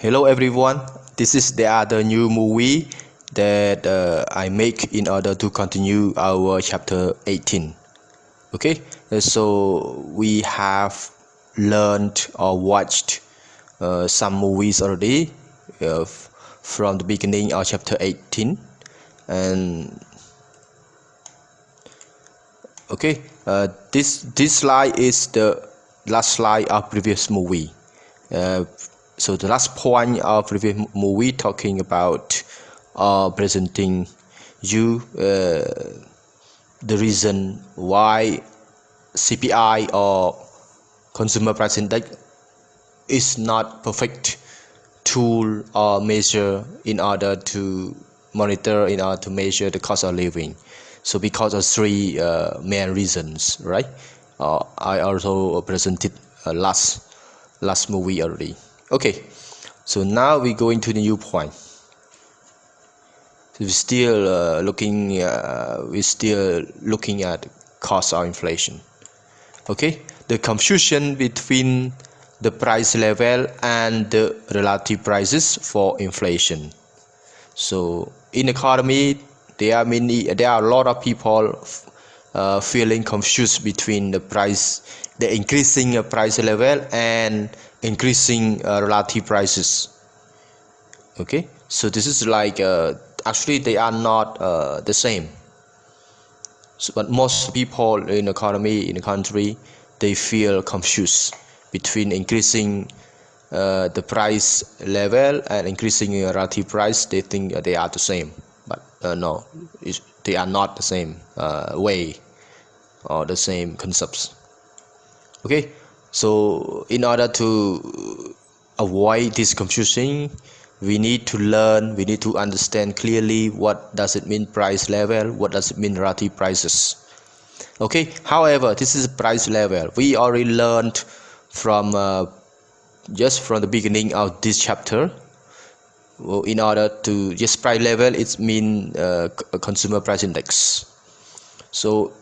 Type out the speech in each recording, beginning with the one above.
Hello everyone, this is the other new movie that I make in order to continue our chapter 18. Okay, so we have learned or watched some movies already from the beginning of chapter 18, and okay, this slide is the last slide of previous movie. So the last point of previous movie talking about presenting you the reason why CPI or consumer price index is not perfect tool or measure in order to monitor, in order to measure the cost of living. So because of three main reasons, right? I also presented last movie already. Okay, so now we go into the new point. So we're still looking at cost of inflation. Okay, the confusion between the price level and the relative prices for inflation. So in economy, there are a lot of people feeling confused between the increasing price level and increasing relative prices. Okay, so this is like actually they are not the same. So, but most people in economy in the country, they feel confused between increasing the price level and increasing relative price. They think they are the same, but no, they are not the same way or the same concepts. Okay, so in order to avoid this confusion, we need to understand clearly what does it mean price level, what does it mean relative prices. Okay, however, this is price level. We already learned from just from the beginning of this chapter. Well, in order to just price level, it means consumer price index. So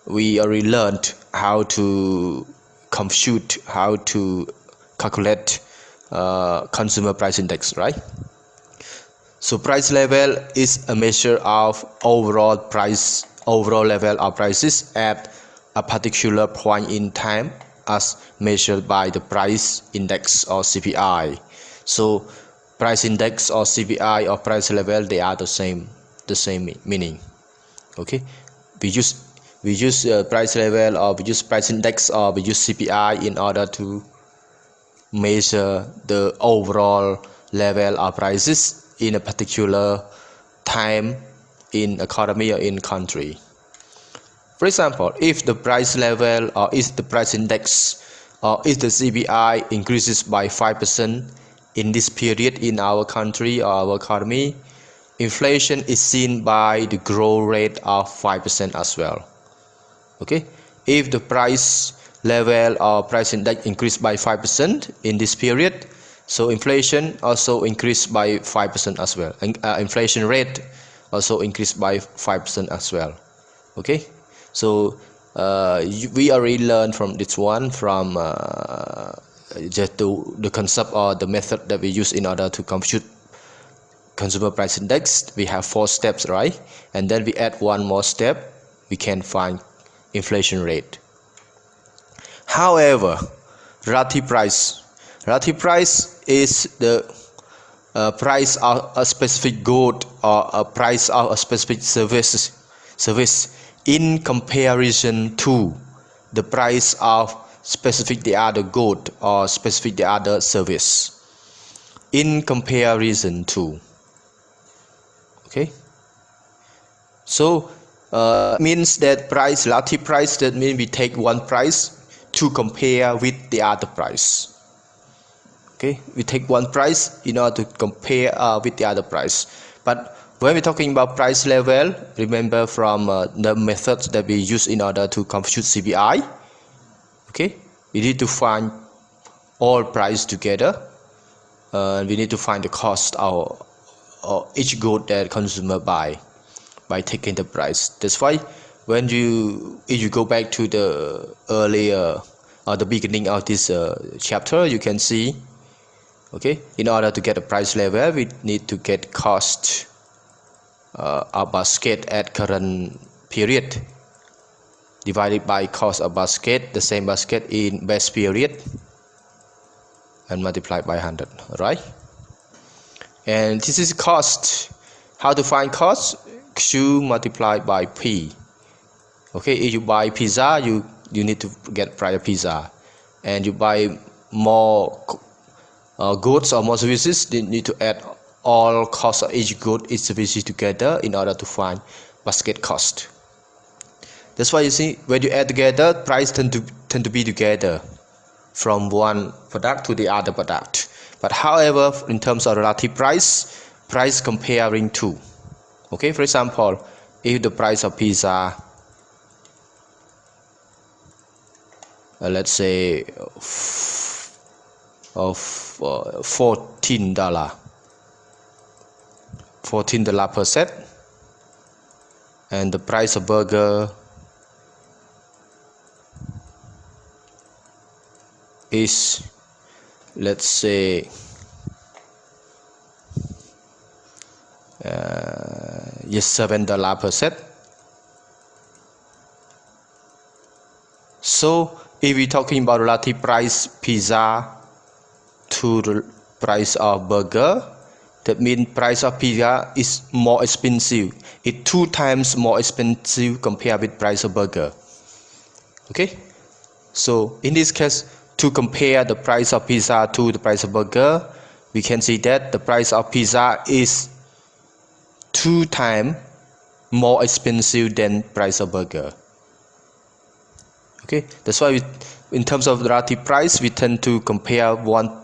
we already learned how to compute, how to calculate consumer price index, right? So price level is a measure of overall level of prices at a particular point in time as measured by the price index or CPI. So price index or CPI or price level, they are the same meaning. Okay, we use price level, or we use price index, or we use CPI in order to measure the overall level of prices in a particular time in economy or in country. For example, if the price level or if the price index or if the CPI increases by 5% in this period in our country or our economy, inflation is seen by the growth rate of 5% as well. Okay, if the price level or price index increased by 5% in this period, so inflation also increased by 5% as well, and inflation rate also increased by 5% as well. Okay, so we already learned from this one, from just the concept or the method that we use in order to compute consumer price index. We have 4 steps, right? And then we add one more step, we can find inflation rate. However, relative price is the price of a specific good or a price of a specific service in comparison to the price of specific the other good or specific the other service. In comparison to. Okay, so means that relative price, that means we take one price to compare with the other price. Okay, we take one price in order to compare with the other price. But when we're talking about price level, remember from the methods that we use in order to compute CPI. Okay, we need to find all price together. We need to find the cost of each good that consumer buy by taking the price. That's why when if you go back to the earlier or the beginning of this chapter, you can see Okay, in order to get a price level, we need to get cost of basket at current period divided by cost of basket, the same basket in best period, and multiplied by 100. Right? And this is cost. How to find cost? Q multiplied by P. Okay, if you buy pizza, you need to get price of pizza, and you buy more goods or more services, you need to add all costs of each good, each services together in order to find basket cost. That's why you see when you add together, price tend to be together from one product to the other product. But however, in terms of relative price comparing two. Okay, for example, if the price of pizza, let's say of $14 per set, and the price of burger is, let's say, $7 per set. So if we're talking about relative price pizza to the price of burger, that means price of pizza is more expensive. It's 2 times more expensive compared with price of burger. Okay, so in this case, to compare the price of pizza to the price of burger, we can see that the price of pizza is 2 times more expensive than price of burger. Okay, that's why in terms of relative price, we tend to compare one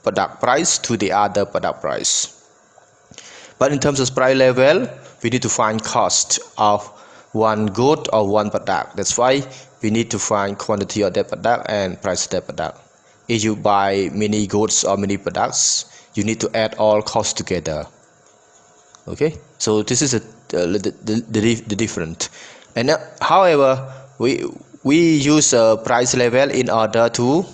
product price to the other product price. But in terms of price level, we need to find cost of one good or one product. That's why we need to find quantity of that product and price of that product. If you buy many goods or many products, you need to add all costs together. Okay, so this is the difference. And however, we use a price level in order to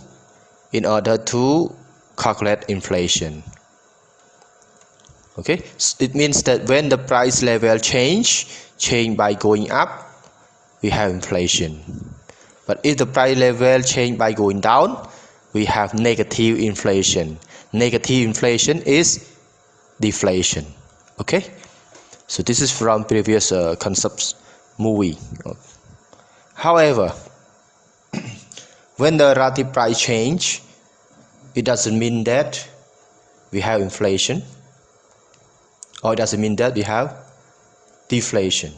calculate inflation. Okay, it means that when the price level change by going up, we have inflation. But if the price level change by going down, we have negative inflation. Negative inflation is deflation. Okay, so this is from previous concepts movie. However, when the relative price change, it doesn't mean that we have inflation, or it doesn't mean that we have deflation.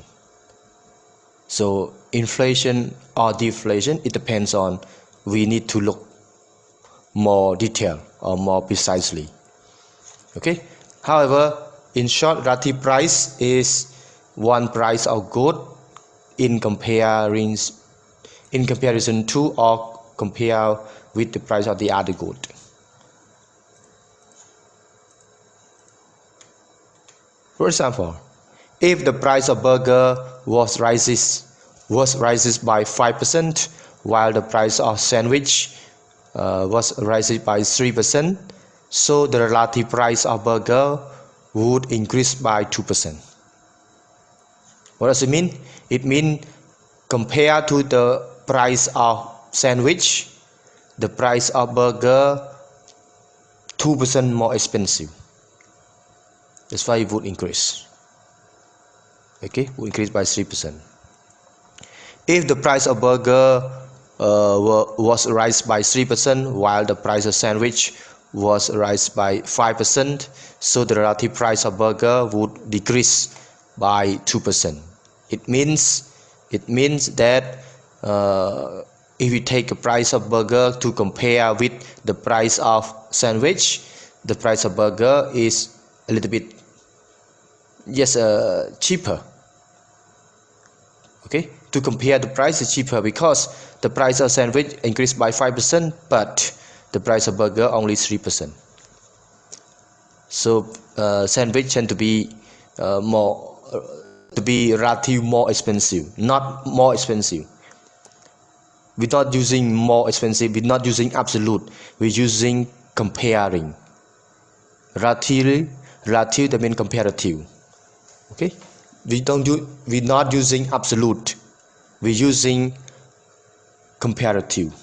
So inflation or deflation, it depends on, we need to look more detail or more precisely. Okay, however, in short, relative price is one price of good in comparison to or compare with the price of the other good. For example, if the price of burger was rises by 5%, while the price of sandwich was rises by 3%, so the relative price of burger would increase by 2%. What does it mean? It means compared to the price of sandwich, the price of burger 2% more expensive. That's why it would increase. Okay, would increase by 3%. If the price of burger was raised by 3%, while the price of sandwich was raised by 5%, so the relative price of burger would decrease by 2%. It means that if we take the price of burger to compare with the price of sandwich, the price of burger is a little bit cheaper. Okay, to compare, the price is cheaper because the price of sandwich increased by 5%, but the price of burger only 3%. So sandwich tend to be relatively more expensive, not more expensive. We're not using more expensive, we're not using absolute, we're using comparing. Relative that means comparative. Okay, we're not using absolute, we're using comparative.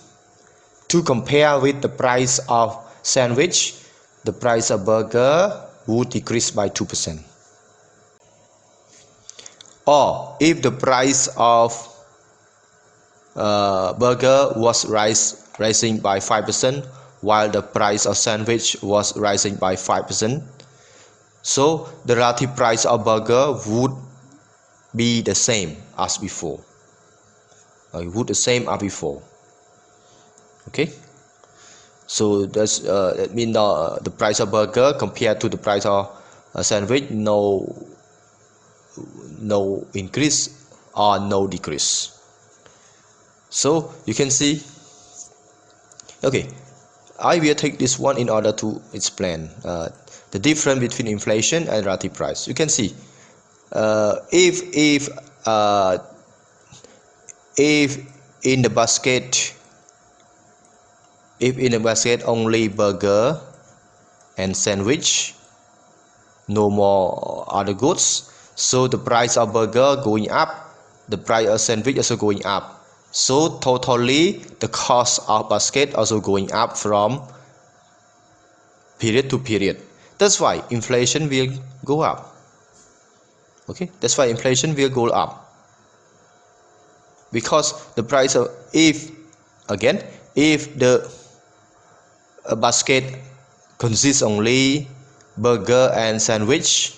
To compare with the price of sandwich, the price of burger would decrease by 2%. Or if the price of burger was rising by 5%, while the price of sandwich was rising by 5%, so the relative price of burger would be the same as before. Would the same as before. Okay, so that means the price of burger compared to the price of sandwich, no increase or no decrease. So you can see. Okay, I will take this one in order to explain the difference between inflation and relative price. You can see if in the basket, only burger and sandwich, no more other goods, so the price of burger going up, the price of sandwich also going up. So totally the cost of basket also going up from period to period. That's why inflation will go up. Okay, that's why inflation will go up, because the price of, if the basket consists only burger and sandwich,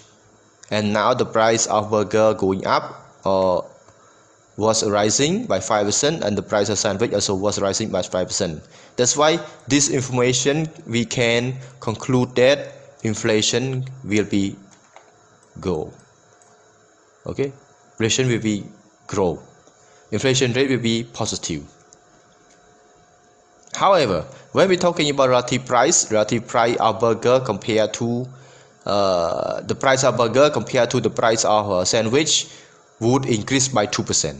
and now the price of burger going up or was rising by 5%, and the price of sandwich also was rising by 5%. That's why this information we can conclude that inflation will be go. Okay, inflation will be grow. Inflation rate will be positive. However, when we're talking about relative price of burger compared to the price of burger compared to the price of sandwich would increase by 2%.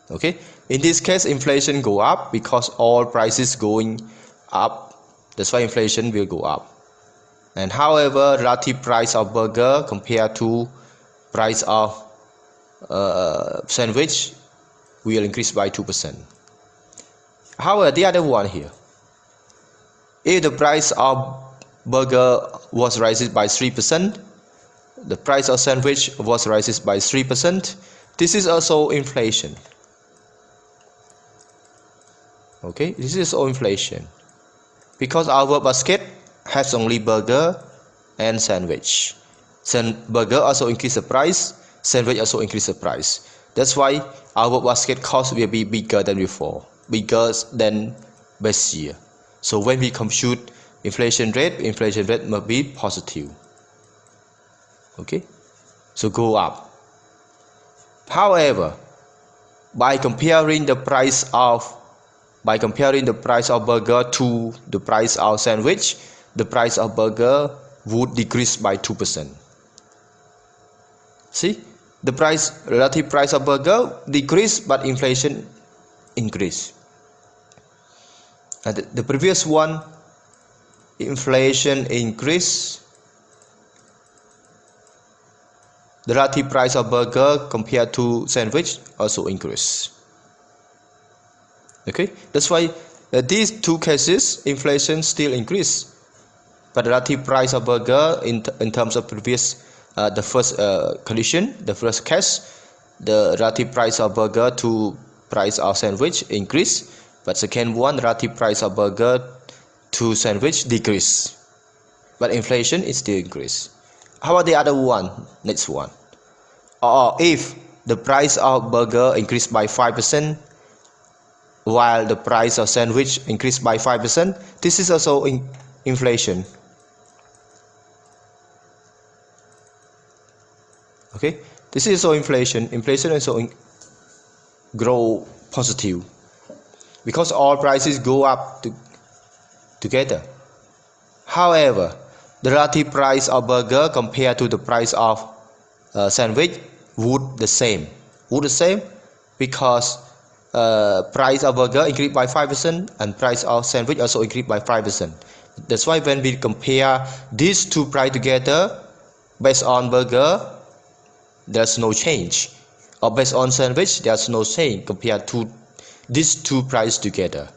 Okay, in this case inflation go up because all prices going up. That's why inflation will go up. And however, relative price of burger compared to price of sandwich will increase by 2%. However, the other one here, if the price of burger was rising by 3%, the price of sandwich was rises by 3%, this is also inflation. Okay, this is all inflation, because our basket has only burger and sandwich. Burger also increase the price, sandwich also increase the price. That's why our basket cost will be bigger than before, bigger than best year. So when we compute inflation rate must be positive. Okay, so go up. However, by comparing the price of burger to the price of sandwich, the price of burger would decrease by 2%. See, the relative price of burger decrease, but inflation increase. And the previous one, inflation increase, the relative price of burger compared to sandwich also increase. Okay, that's why these two cases inflation still increase, but the relative price of burger in terms of previous the first condition, the first case, the relative price of burger to price of sandwich increase, but second one, relative price of burger to sandwich decrease, but inflation is still increase. How about the other one, next one? Or if the price of burger increased by 5%, while the price of sandwich increased by 5%, this is also inflation. Okay, this is also inflation. Inflation also grow positive, because all prices go up together. However, the relative price of burger compared to the price of sandwich would the same, because price of burger increased by 5% and price of sandwich also increased by 5%. That's why when we compare these two prices together, based on burger, there's no change, or based on sandwich, there's no change compared to these two prices together.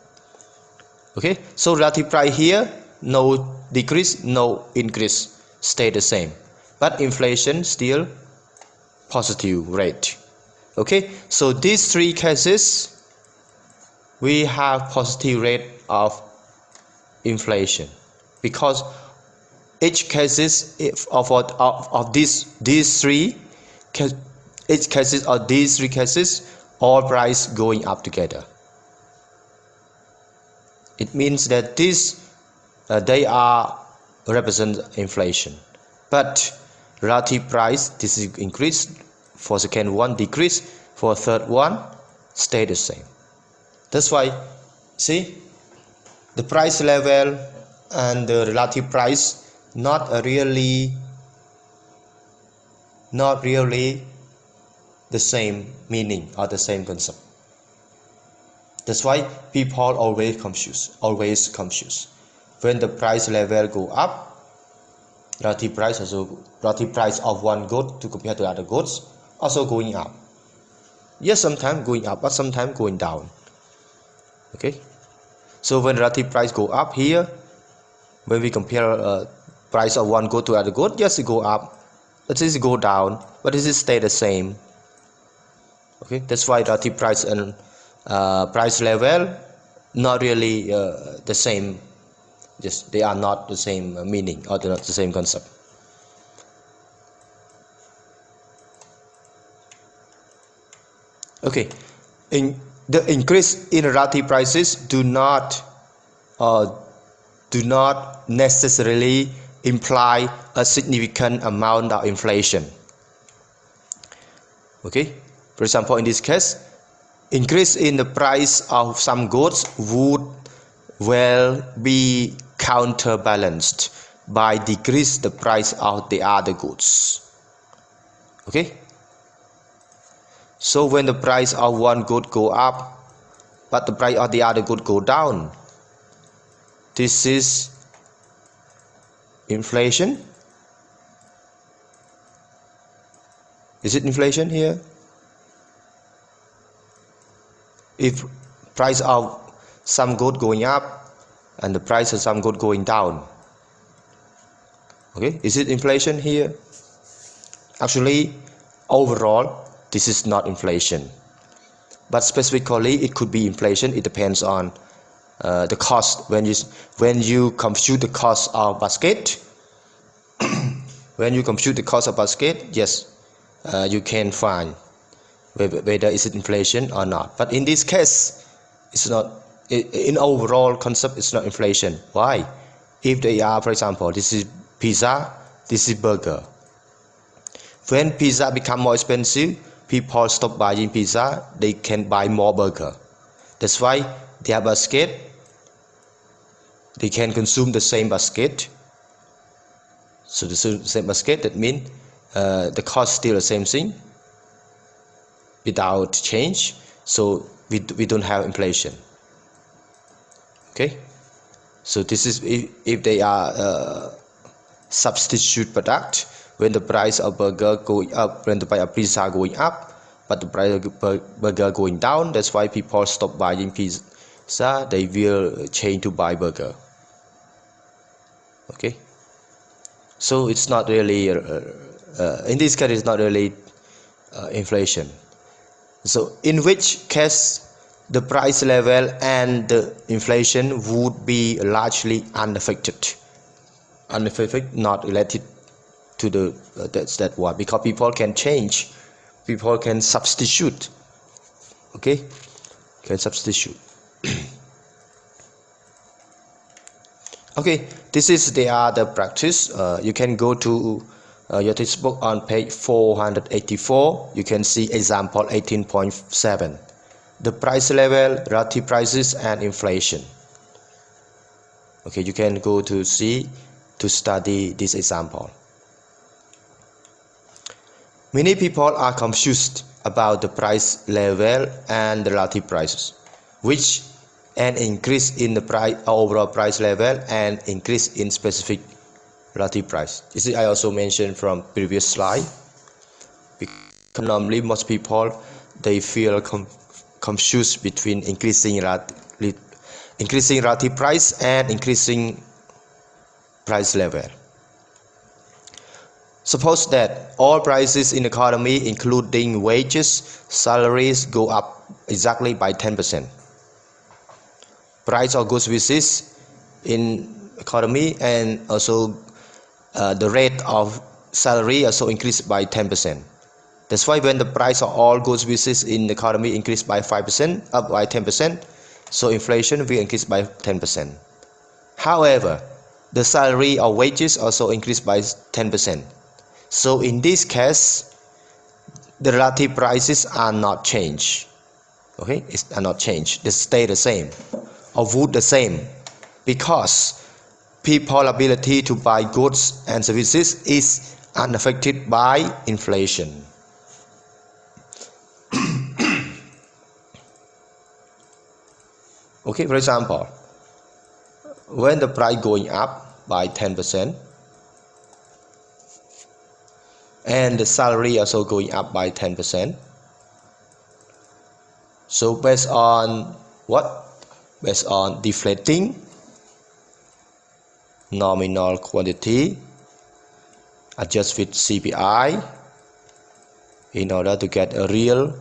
Okay, so relative price here, no decrease, no increase, stay the same, but inflation still positive rate. Okay, so these three cases we have positive rate of inflation, because each cases of these three cases, all price going up together. It means that they are represent inflation, but relative price, this is increased, for second one decrease, for third one stay the same. That's why, see, the price level and the relative price not really the same meaning or the same concept. That's why people always confuse. When the price level go up, relative price of one good to compare to other goods also going up. Yes, sometimes going up, but sometimes going down. Okay, so when relative price go up here, when we compare price of one good to other good, yes, it go up, but it go down, but it stay the same. Okay, that's why relative price and price level not really the same. Just they are not the same meaning, or they're not the same concept. Okay, the increase in relative prices do not necessarily imply a significant amount of inflation. Okay, for example, in this case, increase in the price of some goods would well be counterbalanced by decrease the price of the other goods. Okay, so when the price of one good go up but the price of the other good go down, this is inflation. Is it inflation here? If price of some good going up and the price of some good going down, okay, is it inflation here? Actually, overall, this is not inflation, but specifically it could be inflation. It depends on the cost. When you compute the cost of basket, when you compute the cost of basket, yes, you can find whether is it inflation or not. But in this case, it's not. In overall concept, it's not inflation. Why? If they are, for example, this is pizza, this is burger. When pizza become more expensive, people stop buying pizza, they can buy more burger. That's why their basket, they can consume the same basket. So the same basket, that means the cost still the same thing without change. So we don't have inflation. Okay, so this is if they are substitute product. When the price of burger going up, when the price of pizza going up, but the price of burger going down, that's why people stop buying pizza, they will change to buy burger. Okay, so it's not really in this case it's not really inflation. So in which case the price level and the inflation would be largely unaffected, not related to the that one, because people can change, people can substitute. Okay, can substitute. Okay, this is the other practice. You can go to your textbook on page 484. You can see example 18.7, the price level, relative prices and inflation. Okay, you can go to see to study this example. Many people are confused about the price level and the relative prices, which and increase in the price overall price level and increase in specific relative price. This is I also mentioned from previous slide, because normally most people they feel confused between increasing relative price and increasing price level. Suppose that all prices in the economy including wages, salaries go up exactly by 10%. Price of goods services in economy and also the rate of salary also increased by 10%. That's why when the price of all goods services in the economy increased by 5%, up by 10%, so inflation will increase by 10%. However, the salary or wages also increased by 10%. So in this case, the relative prices are not changed. Okay, it's are not changed. They stay the same or would the same, because people's ability to buy goods and services is unaffected by inflation. Okay, for example, when the price going up by 10% and the salary also going up by 10%, so based on what? Based on deflating nominal quantity adjust with CPI in order to get a real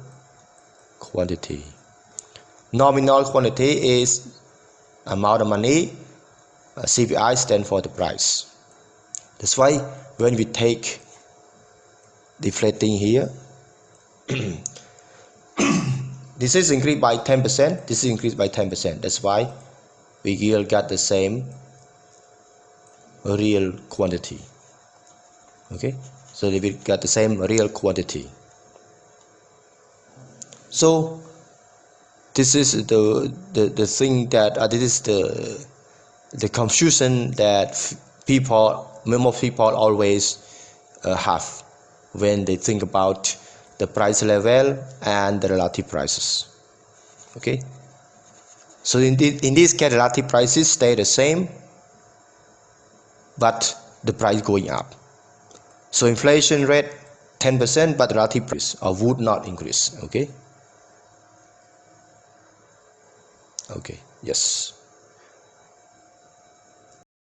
quantity. Nominal quantity is amount of money, CPI stands for the price. That's why when we take deflating here, this is increased by 10%, this is increased by 10%. That's why we will get the same real quantity. Okay, so we will get the same real quantity. So this is the thing that this is the confusion that most people always have when they think about the price level and the relative prices. Okay, so in this case relative prices stay the same, but the price going up. So inflation rate 10%, but relative price would not increase. Okay, yes.